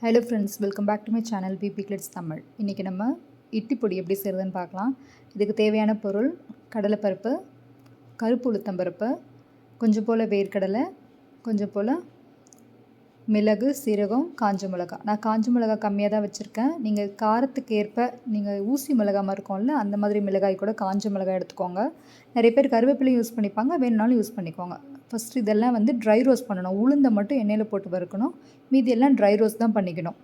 Hello friends, welcome back to my channel BB glitz Tamil. இன்றைக்கி நம்ம இட்லி பொடி எப்படி செய்கிறதுன்னு பார்க்கலாம். இதுக்கு தேவையான பொருள்: கடலைப்பருப்பு, கருப்பு உளுத்தம்பருப்பு, கொஞ்சம் போல் வேர்க்கடலை, கொஞ்சம் போல் மிளகு, சீரகம், காஞ்ச மிளகா. நான் காஞ்ச மிளகா கம்மியாக தான் வச்சுருக்கேன். நீங்கள் காரத்துக்கு ஏற்ப நீங்கள் ஊசி மிளகாய் இருக்கும்ல, அந்த மாதிரி மிளகாய் கூட காஞ்ச மிளகாய் எடுத்துக்கோங்க. நிறைய பேர் கருவேப்பிலையும் யூஸ் பண்ணிப்பாங்க, வேணுனாலும் யூஸ் பண்ணிக்கோங்க. ஃபஸ்ட்டு இதெல்லாம் ட்ரை ரோஸ்ட் பண்ணணும். உளுந்தை மட்டும் எண்ணெயில் போட்டு வறுக்கணும், மீதி எல்லாம் ட்ரை ரோஸ்ட் தான் பண்ணிக்கணும்.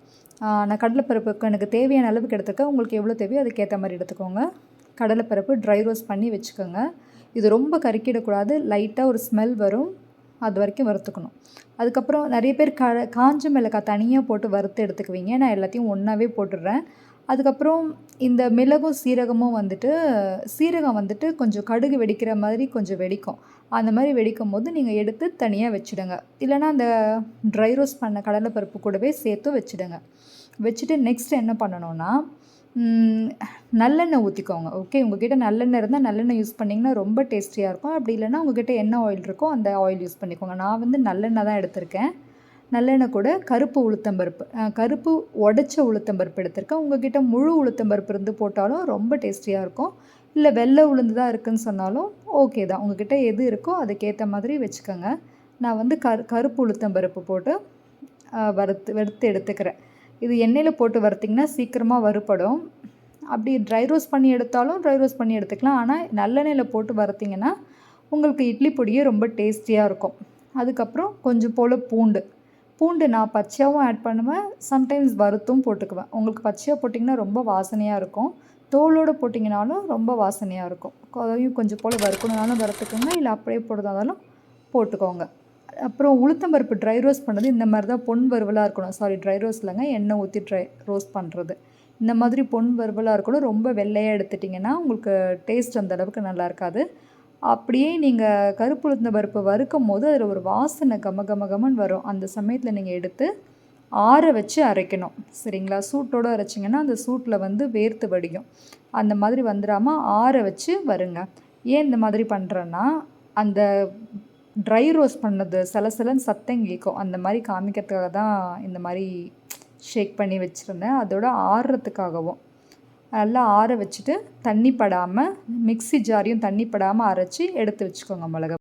நான் கடலைப்பருப்புக்கு எனக்கு தேவையான அளவுக்கு எடுத்துக்கேன். உங்களுக்கு எவ்வளோ தேவையோ அதுக்கேற்ற மாதிரி எடுத்துக்கோங்க. கடலைப்பருப்பு ட்ரை ரோஸ்ட் பண்ணி வச்சுக்கோங்க. இது ரொம்ப கருக்கிடக்கூடாது, லைட்டாக ஒரு ஸ்மெல் வரும், அது வரைக்கும் வறுத்துக்கணும். அதுக்கப்புறம் நிறைய பேர் காஞ்ச மிளகாய் தனியாக போட்டு வறுத்து எடுத்துக்குவீங்க. நான் எல்லாத்தையும் ஒன்றாவே போட்டுடுறேன். அதுக்கப்புறம் இந்த மிளகும் சீரகமும் சீரகம் கொஞ்சம் கடுகு வெடிக்கிற மாதிரி கொஞ்சம் வெடிக்கும். அந்த மாதிரி வெடிக்கும் போது நீங்கள் எடுத்து தனியாக வச்சுடுங்க. இல்லைனா அந்த ட்ரை ரோஸ்ட் பண்ண கடலைப்பருப்பு கூடவே சேர்த்து வச்சுடுங்க. வச்சுட்டு நெக்ஸ்ட் என்ன பண்ணணும்னா, நல்லெண்ணெய் ஊற்றிக்கோங்க. ஓகே, உங்கள்கிட்ட நல்லெண்ணெய் இருந்தால் நல்லெண்ணெய் யூஸ் பண்ணிங்கன்னா ரொம்ப டேஸ்டியாக இருக்கும். அப்படி இல்லைனா உங்கள்கிட்ட என்ன ஆயில் இருக்கோ அந்த ஆயில் யூஸ் பண்ணிக்கோங்க. நான் நல்லெண்ணெய் தான் எடுத்திருக்கேன். நல்லெண்ணெய் கூட கருப்பு உளுத்தம்பருப்பு, கருப்பு உடச்ச உளுத்தம்பருப்பு எடுத்திருக்கேன். உங்கள்கிட்ட முழு உளுத்தம்பருப்பு இருந்து போட்டாலும் ரொம்ப டேஸ்டியாக இருக்கும். இல்லை வெள்ளை உளுந்து தான் இருக்குதுன்னு சொன்னாலும் ஓகே தான். உங்கள்கிட்ட எது இருக்கோ அதுக்கேற்ற மாதிரி வச்சுக்கோங்க. நான் கருப்பு உளுத்தம்பருப்பு போட்டு வறுத்து எடுத்துக்கிறேன். இது எண்ணெயில் போட்டு வறுத்திங்கன்னா சீக்கிரமாக வறுபடும். அப்படி ட்ரை ரோஸ்ட் பண்ணி எடுத்தாலும் ட்ரை ரோஸ்ட் பண்ணி எடுத்துக்கலாம். ஆனால் நல்லெண்ணெயில் போட்டு வறுத்திங்கன்னா உங்களுக்கு இட்லி பொடியே ரொம்ப டேஸ்டியாக இருக்கும். அதுக்கப்புறம் கொஞ்சம் போல் பூண்டு நான் பச்சையாகவும் ஆட் பண்ணுவேன், சம்டைம்ஸ் வறுத்தும் போட்டுக்குவேன். உங்களுக்கு பச்சையாக போட்டிங்கன்னா ரொம்ப வாசனையாக இருக்கும், தோலோடு போட்டிங்கனாலும் ரொம்ப வாசனையாக இருக்கும். அதையும் கொஞ்சம் போல் வறுக்கணுனாலும் வறுத்துக்கோங்க, இல்லை அப்படியே போடுறதாலும் போட்டுக்கோங்க. அப்புறம் உளுத்தம்பருப்பு ட்ரை ரோஸ்ட் பண்ணது இந்த மாதிரி தான் பொன் வறுவலாக இருக்கணும். ட்ரை ரோஸ்ட் இல்லைங்க, எண்ணெய் ஊற்றி ரோஸ்ட் பண்ணுறது. இந்த மாதிரி பொன் வறுவலாக இருக்கணும். ரொம்ப வெள்ளையாக எடுத்துட்டிங்கன்னா உங்களுக்கு டேஸ்ட் அந்த அளவுக்கு நல்லா இருக்காது. அப்படியே நீங்கள் கருப்பு உளுந்த பருப்பு வறுக்கும் போது அதில் ஒரு வாசனை கமன்னு வரும். அந்த சமயத்தில் நீங்கள் எடுத்து ஆற வச்சு அரைக்கணும். சரிங்களா? சூட்டோடு அரைச்சிங்கன்னா அந்த சூட்டில் வேர்த்து வடியும். அந்த மாதிரி வந்துடாமல் ஆற வச்சு வருங்க. ஏன் இந்த மாதிரி பண்ணுறேன்னா, அந்த ட்ரை ரோஸ்ட் பண்ணது சலசலன்னு சத்தம் கேட்கும். அந்த மாதிரி காமிக்கிறதுக்காக தான் இந்த மாதிரி ஷேக் பண்ணி வச்சுருந்தேன். அதோட ஆறுறதுக்காகவும் நல்லா ஆற வச்சுட்டு தண்ணி படாமல் மிக்ஸி ஜாரையும் தண்ணி படாமல் அரைச்சி எடுத்து வச்சுக்கோங்க மிளகா.